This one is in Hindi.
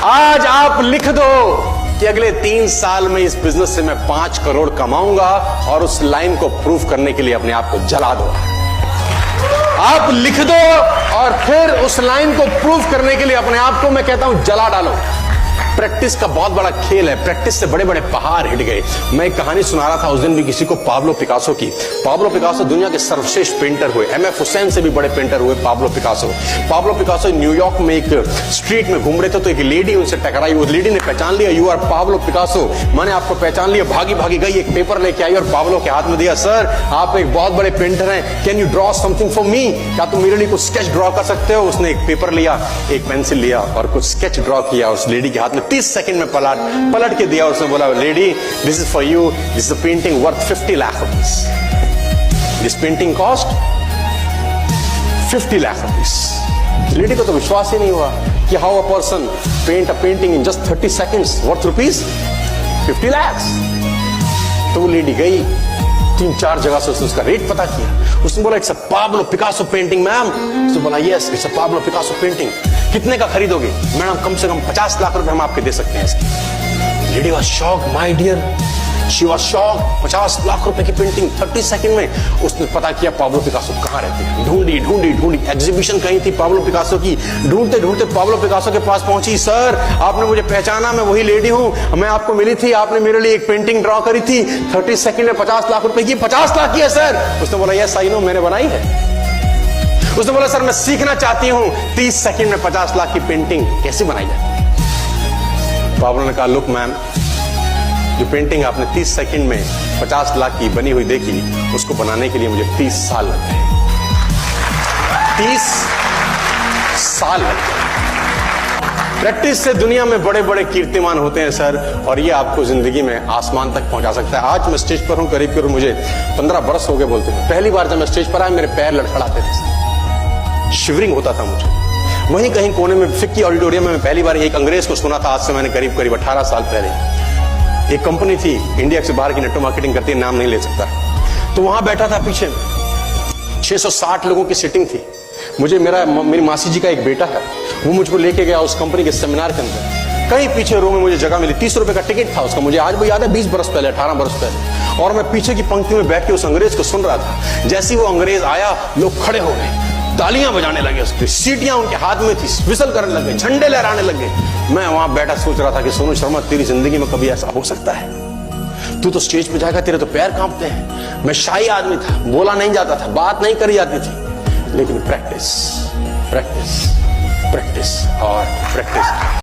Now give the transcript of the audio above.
आज आप लिख दो कि अगले 3 साल में इस बिजनेस से मैं 5 करोड़ कमाऊंगा, और उस लाइन को प्रूव करने के लिए अपने आप को जला दो। आप लिख दो और फिर उस लाइन को प्रूव करने के लिए अपने आप को मैं कहता हूं जला डालो। प्रैक्टिस का बहुत बड़ा खेल है। प्रैक्टिस से बड़े बड़े पहाड़ हिट गए। मैं एक कहानी सुना रहा था उस दिन भी किसी को, पाब्लो पिकासो की। पाब्लो पिकासो दुनिया के सर्वश्रेष्ठ पेंटर हुए। एमएफ हुसैन से भी बड़े पेंटर हुए Pablo Picasso. Pablo Picasso New York में एक स्ट्रीट में घूम रहे थे तो एक लेडी उनसे टकराई। उस लेडी ने पहचान लिया, यू आर पाब्लो पिकासो, मैंने आपको पहचान लिया। भागी भागी गई, एक पेपर लेके आई और पाब्लो के हाथ में दिया। सर, आप एक बहुत बड़े पेंटर हैं, can you draw something for me? क्या तुम मेरे लिए कुछ स्केच ड्रॉ कर सकते हो? उसने एक पेपर लिया, एक पेंसिल लिया और कुछ स्केच ड्रॉ किया उस लेडी के हाथ में। 30 सेकंड में पलट के दिया। उसने बोला, lady, this is for you, this is a painting worth 50 lakh rupees. This painting cost 50 lakh rupees. Lady को तो विश्वास ही नहीं हुआ कि how a person paint a painting in just 30 seconds worth rupees 50 lakh. तो वो लेडी गई, 3-4 जगह से उसने उसका रेट पता किया। उसने बोला, it's a Pablo Picasso painting ma'am. उसने बोला, yes, it's a Pablo Picasso painting. कितने का खरीदोगे? मैडम, कम से कम 50 लाख रुपए हम आपके दे सकते हैं इसकी। Lady was shocked, my dear, she was shocked. 50 lakh रुपए की पेंटिंग 30 सेकंड में। उसने पता किया पाब्लो पिकासो कहां रहते हैं। ढूंढी, एग्जीबिशन कहीं थी पाब्लो पिकासो की। ढूंढते ढूंढते पाब्लो पिकासो के पास पहुंची। सर, आपने मुझे पहचाना, मैं वही लेडी हूं, मैं आपको मिली थी, आपने मेरे लिए एक पेंटिंग ड्रॉ करी थी 30 सेकंड में 50 लाख रुपए की। 50 लाख की है सर? उसने बोला, यस आई नो, मैंने बनाई है। उसने बोला, सर मैं सीखना चाहती हूं 30 सेकंड में 50 लाख की पेंटिंग कैसे बनाई जाए। पाब्लो ने कहा, लुक मैम, जो पेंटिंग आपने 30 सेकंड में 50 लाख की बनी हुई देखी, उसको बनाने के लिए मुझे 30 साल लग गए। 30 साल लग गए। प्रैक्टिस से दुनिया में बड़े बड़े कीर्तिमान होते हैं सर, और ये आपको जिंदगी में आसमान तक पहुंचा सकता है। आज मैं स्टेज पर हूं, करीब मुझे 15 बरस हो गए बोलते हैं। पहली बार जब मैं स्टेज पर आया, मेरे पैर लड़खड़ाते थे, शिवरिंग होता था मुझे। वहीं कहीं कोने में फिक्की ऑडिटोरियम में मैं पहली बार एक अंग्रेज को सुना था। आज से मैंने करीब 18 साल पहले। एक कंपनी थी इंडिया से बाहर की, नेटवर्क मार्केटिंग करती है, नाम नहीं ले सकता। तो वहां बैठा था, पीछे 660 लोगों की सीटिंग थी। मेरी मासी जी का एक बेटा है, वो मुझको लेके गया उस कंपनी के सेमिनार के अंदर। कहीं पीछे रो में मुझे जगह मिली। 30 रुपए का टिकट था उसका, मुझे आज भी याद है, 20 बरस पहले, 18 बरस पहले। और मैं पीछे की पंक्ति में बैठ के उस अंग्रेज को सुन रहा था। जैसे ही वो अंग्रेज आया, लोग खड़े हो गए, तालियां बजाने लगे, उसकी सीटियां उनके हाथ में थी, विसल करने लगे, झंडे लहराने लगे। मैं वहां बैठा सोच रहा था कि सोनू शर्मा, तेरी जिंदगी में कभी ऐसा हो सकता है? तू तो स्टेज पे जाएगा, तेरे तो पैर कांपते हैं। मैं शाही आदमी था, बोला नहीं जाता था, बात नहीं करी जाती थी, लेकिन प्रैक्टिस और प्रैक्टिस।